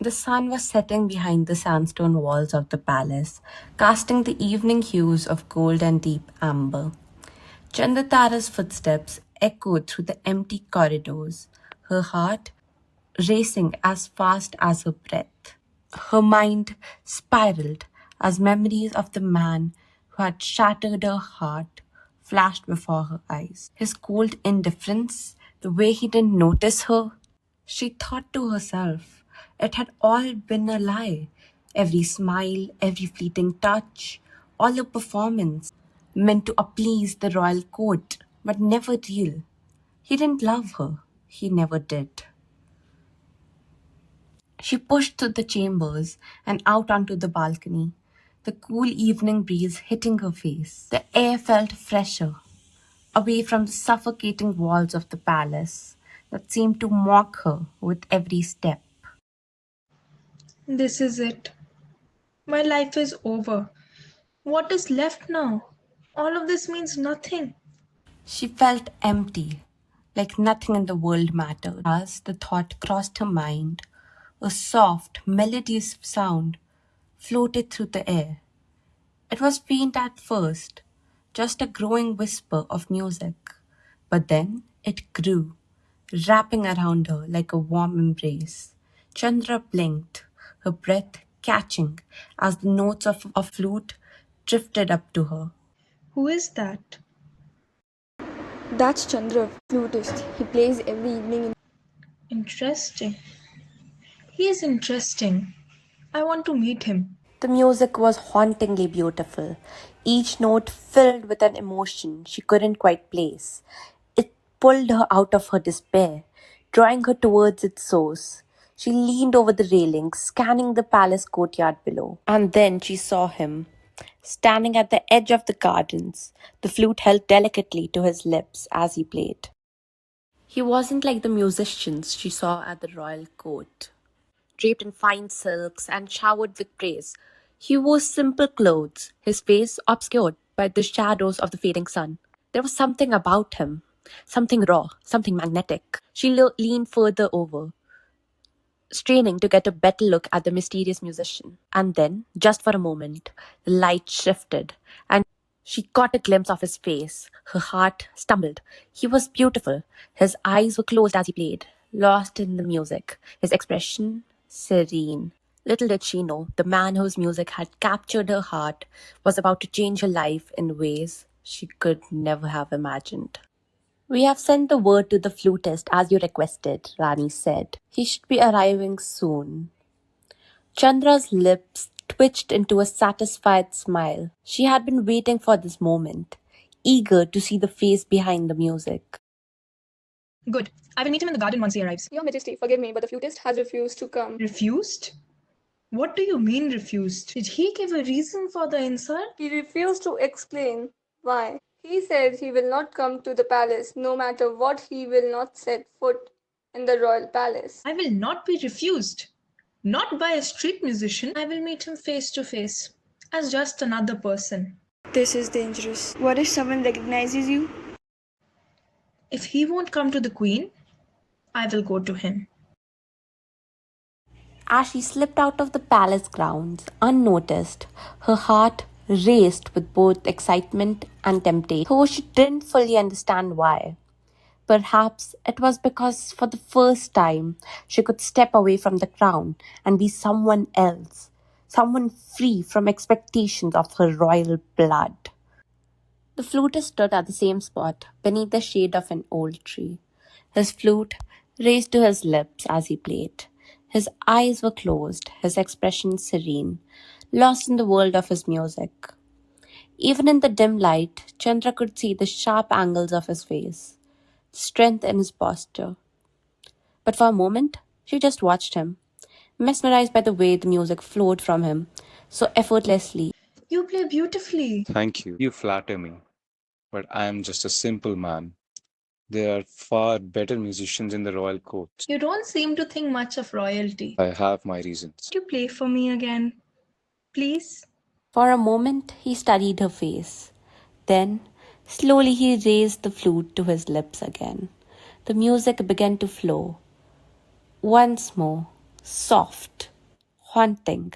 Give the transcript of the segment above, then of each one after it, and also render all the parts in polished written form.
The sun was setting behind the sandstone walls of the palace, casting the evening hues of gold and deep amber. Chandatara's footsteps echoed through the empty corridors, her heart racing as fast as her breath. Her mind spiraled as memories of the man who had shattered her heart flashed before her eyes. His cold indifference, the way he didn't notice her. She thought to herself, it had all been a lie. Every smile, every fleeting touch, all a performance, meant to appease the royal court, but never real. He didn't love her. He never did. She pushed through the chambers and out onto the balcony, the cool evening breeze hitting her face. The air felt fresher, away from the suffocating walls of the palace that seemed to mock her with every step. This is it. My life is over. What is left now? All of this means nothing. She felt empty, like nothing in the world mattered. As the thought crossed her mind, a soft, melodious sound floated through the air. It was faint at first, just a growing whisper of music. But then it grew, wrapping around her like a warm embrace. Chandra blinked, her breath catching as the notes of a flute drifted up to her. Who is that? That's Chandra, flutist. He plays every evening in. Interesting. He is interesting. I want to meet him. The music was hauntingly beautiful, each note filled with an emotion she couldn't quite place. It pulled her out of her despair, drawing her towards its source. She leaned over the railing, scanning the palace courtyard below. And then she saw him, standing at the edge of the gardens, the flute held delicately to his lips as he played. He wasn't like the musicians she saw at the royal court, draped in fine silks and showered with praise. He wore simple clothes, his face obscured by the shadows of the fading sun. There was something about him, something raw, something magnetic. She leaned further over, straining to get a better look at the mysterious musician. And then, just for a moment, the light shifted, and she caught a glimpse of his face. Her heart stumbled. He was beautiful. His eyes were closed as he played, lost in the music, his expression serene. Little did she know, the man whose music had captured her heart was about to change her life in ways she could never have imagined. We have sent the word to the flutist as you requested, Rani said. He should be arriving soon. Chandra's lips twitched into a satisfied smile. She had been waiting for this moment, eager to see the face behind the music. Good. I will meet him in the garden once he arrives. Your Majesty, forgive me, but the flutist has refused to come. Refused? What do you mean refused? Did he give a reason for the insult? He refused to explain why. He said he will not come to the palace no matter what. He will not set foot in the royal palace. I will not be refused. Not by a street musician. I will meet him face to face, as just another person. This is dangerous. What if someone recognizes you? If he won't come to the queen, I will go to him. As she slipped out of the palace grounds, unnoticed, her heart raced with both excitement and temptation, though she didn't fully understand why. Perhaps it was because for the first time she could step away from the crown and be someone else, someone free from expectations of her royal blood. The flutist stood at the same spot, beneath the shade of an old tree, his flute raised to his lips as he played. His eyes were closed, his expression serene, lost in the world of his music. Even in the dim light, Chandra could see the sharp angles of his face, strength in his posture. But for a moment, she just watched him, mesmerized by the way the music flowed from him so effortlessly. You play beautifully. Thank you. You flatter me. But I am just a simple man. There are far better musicians in the royal court. You don't seem to think much of royalty. I have my reasons. Could you play for me again? Please? For a moment, he studied her face. Then, slowly, he raised the flute to his lips again. The music began to flow. Once more, soft, haunting,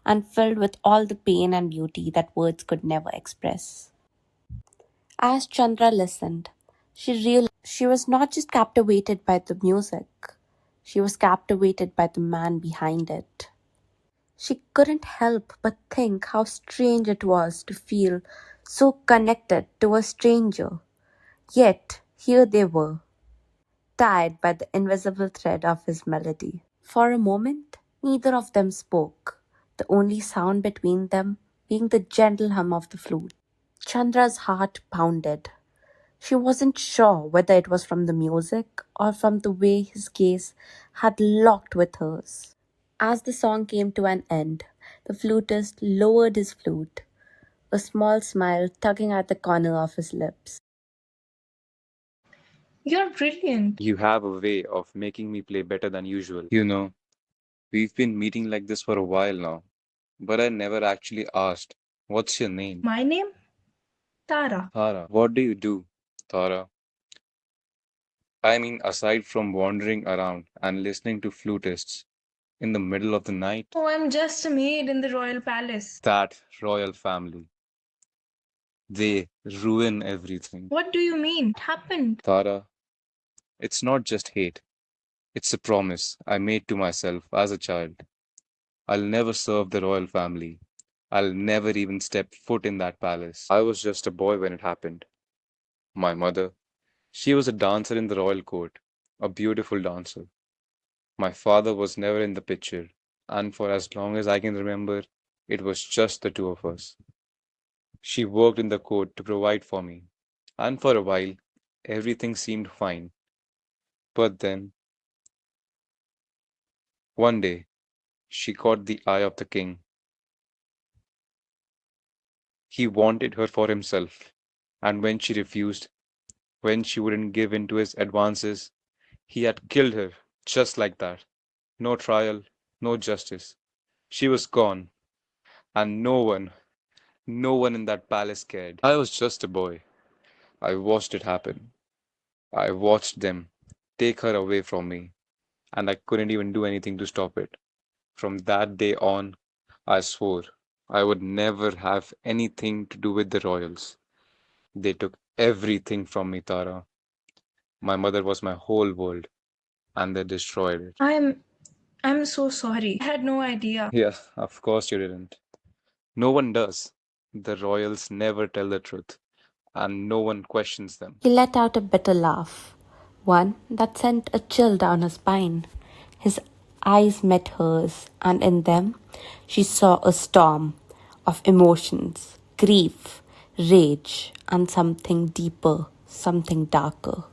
and filled with all the pain and beauty that words could never express. As Chandra listened, she realized she was not just captivated by the music, she was captivated by the man behind it. She couldn't help but think how strange it was to feel so connected to a stranger. Yet, here they were, tied by the invisible thread of his melody. For a moment, neither of them spoke, the only sound between them being the gentle hum of the flute. Chandra's heart pounded. She wasn't sure whether it was from the music or from the way his gaze had locked with hers. As the song came to an end, the flutist lowered his flute, a small smile tugging at the corner of his lips. You're brilliant. You have a way of making me play better than usual. You know, we've been meeting like this for a while now, but I never actually asked, what's your name? My name? Tara. Tara. What do you do, Tara? I mean, aside from wandering around and listening to flutists in the middle of the night, Oh, I'm just a maid in the royal palace. that royal family, they ruin everything. What do you mean? What happened? Tara, it's not just hate. It's a promise I made to myself as a child. I'll never serve the royal family. I'll never even step foot in that palace. I was just a boy when it happened. My mother, she was a dancer in the royal court, a beautiful dancer. My father was never in the picture, and for as long as I can remember, it was just the two of us. She worked in the court to provide for me, and for a while, everything seemed fine. But then, one day, she caught the eye of the king. He wanted her for himself, and when she refused, when she wouldn't give in to his advances, he had killed her just like that. No trial, no justice. She was gone, and no one in that palace cared. I was just a boy. I watched it happen. I watched them take her away from me, and I couldn't even do anything to stop it. From that day on, I swore I would never have anything to do with the royals. They took everything from me, Tara. My mother was my whole world, and they destroyed it. I'm so sorry. I had no idea. Yeah, of course you didn't. No one does. The royals never tell the truth, and no one questions them. He let out a bitter laugh, one that sent a chill down her spine. His eyes met hers, and in them she saw a storm of emotions, grief, rage, and something deeper, something darker.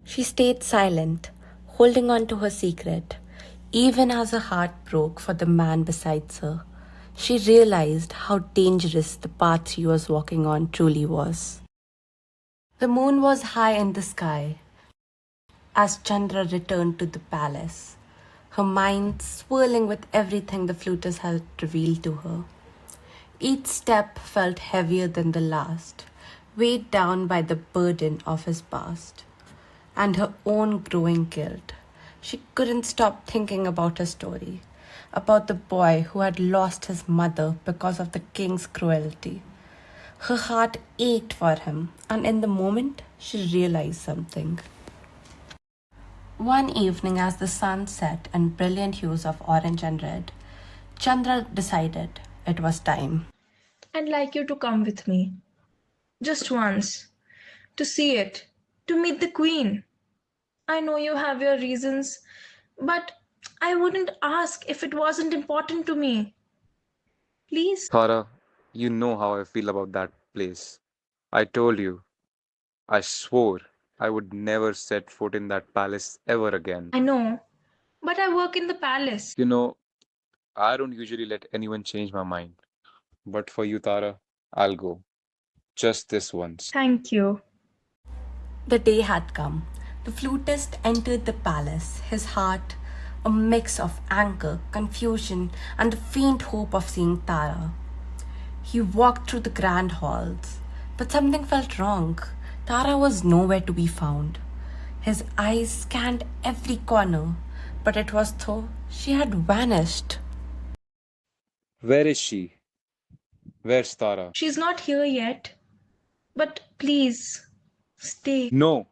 She stayed silent, holding on to her secret. Even as her heart broke for the man beside her, she realized how dangerous the path she was walking on truly was. The moon was high in the sky as Chandra returned to the palace, her mind swirling with everything the flutist had revealed to her. Each step felt heavier than the last, weighed down by the burden of his past and her own growing guilt. She couldn't stop thinking about her story, about the boy who had lost his mother because of the king's cruelty. Her heart ached for him, and in the moment, she realized something. One evening, as the sun set in brilliant hues of orange and red, Chandra decided it was time. I'd like you to come with me. Just once. To see it. To meet the queen. I know you have your reasons, but I wouldn't ask if it wasn't important to me. Please? Tara, you know how I feel about that place. I told you, I swore I would never set foot in that palace ever again. I know, but I work in the palace. You know, I don't usually let anyone change my mind. But for you, Tara, I'll go. Just this once. Thank you. The day had come. The flutist entered the palace, his heart a mix of anger, confusion, and the faint hope of seeing Tara. He walked through the grand halls, but something felt wrong. Tara was nowhere to be found. His eyes scanned every corner, but it was though she had vanished. Where is she? Where's Tara? She's not here yet. But please, stay. No,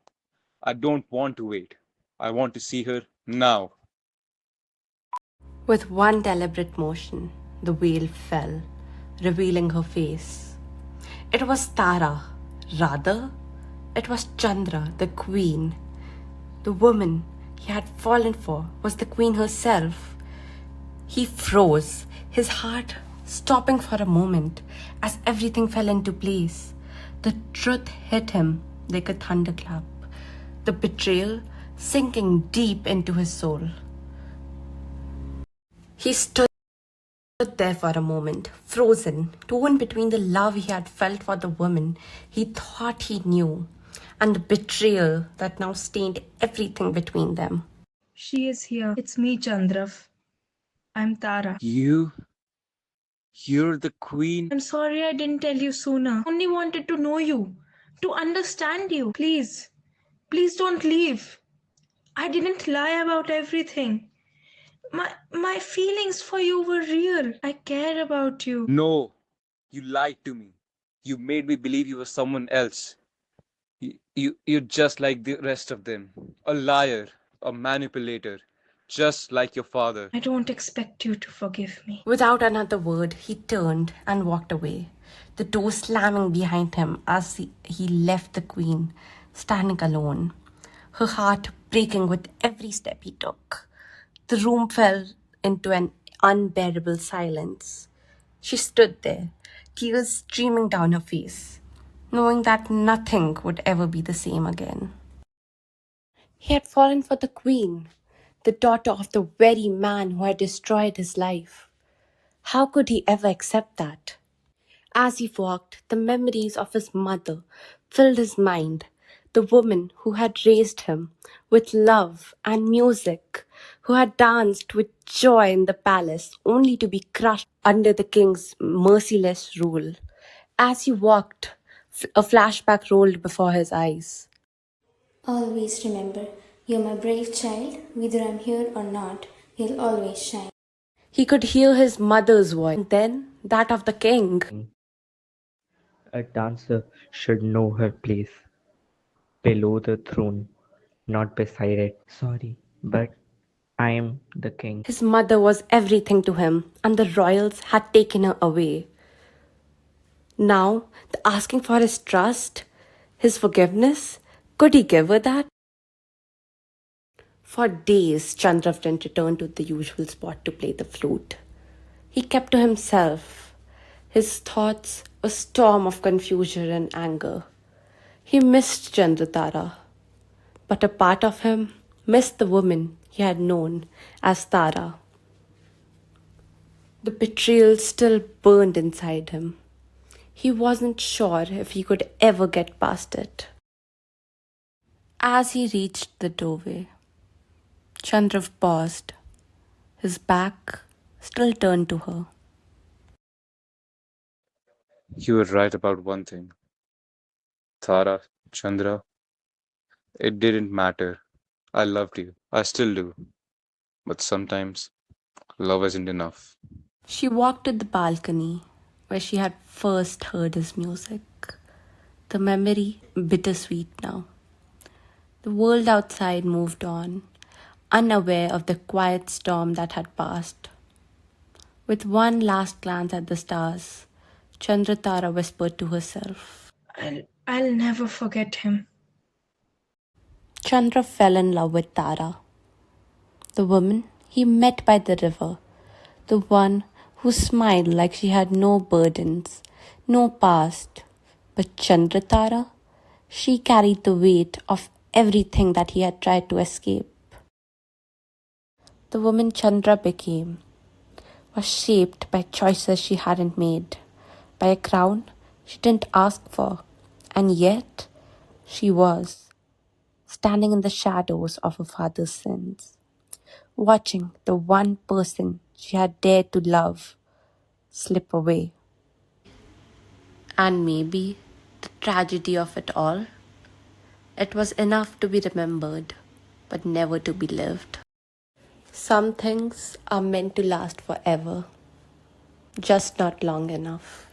I don't want to wait. I want to see her now. With one deliberate motion, the veil fell, revealing her face. It was Tara. Rather, it was Chandra, the queen. The woman he had fallen for was the queen herself. He froze, his heart stopping for a moment as everything fell into place. The truth hit him like a thunderclap, the betrayal sinking deep into his soul. He stood there for a moment, frozen, torn between the love he had felt for the woman he thought he knew and the betrayal that now stained everything between them. She is here. It's me, Chandrav. I'm Tara. You're the queen? I'm sorry I didn't tell you sooner. Only wanted to know you, to understand you. Please, please don't leave. I didn't lie about everything. My feelings for you were real. I care about you. No, you lied to me. You made me believe you were someone else. You're just like the rest of them. A liar, a manipulator, just like your father. I don't expect you to forgive me. Without another word, he turned and walked away, the door slamming behind him as he left the queen, standing alone, her heart breaking with every step he took. The room fell into an unbearable silence. She stood there, tears streaming down her face, knowing that nothing would ever be the same again. He had fallen for the queen, the daughter of the very man who had destroyed his life. How could he ever accept that? As he walked, the memories of his mother filled his mind, the woman who had raised him with love and music, who had danced with joy in the palace only to be crushed under the king's merciless rule. As he walked, a flashback rolled before his eyes. Always remember, you're my brave child. Whether I'm here or not, you'll always shine. He could hear his mother's voice, and then that of the king. A dancer should know her place. Below the throne, not beside it. Sorry, but I am the king. His mother was everything to him, and the royals had taken her away. Now, the asking for his trust, his forgiveness, could he give her that? For days, Chandrav didn't return to the usual spot to play the flute. He kept to himself. His thoughts a storm of confusion and anger. He missed Chandratara, but a part of him missed the woman he had known as Tara. The betrayal still burned inside him. He wasn't sure if he could ever get past it. As he reached the doorway, Chandrav paused, his back still turned to her. You were right about one thing. Tara, Chandra, it didn't matter. I loved you. I still do. But sometimes love isn't enough. She walked to the balcony where she had first heard his music. The memory bittersweet now. The world outside moved on, unaware of the quiet storm that had passed. With one last glance at the stars, Chandratara whispered to herself. I'll never forget him. Chandra fell in love with Tara, the woman he met by the river, the one who smiled like she had no burdens, no past. But Chandratara, she carried the weight of everything that he had tried to escape. The woman Chandra became was shaped by choices she hadn't made, by a crown she didn't ask for, and yet she was, standing in the shadows of her father's sins, watching the one person she had dared to love slip away. And maybe the tragedy of it all, It was enough to be remembered, but never to be lived. Some things are meant to last forever, just not long enough.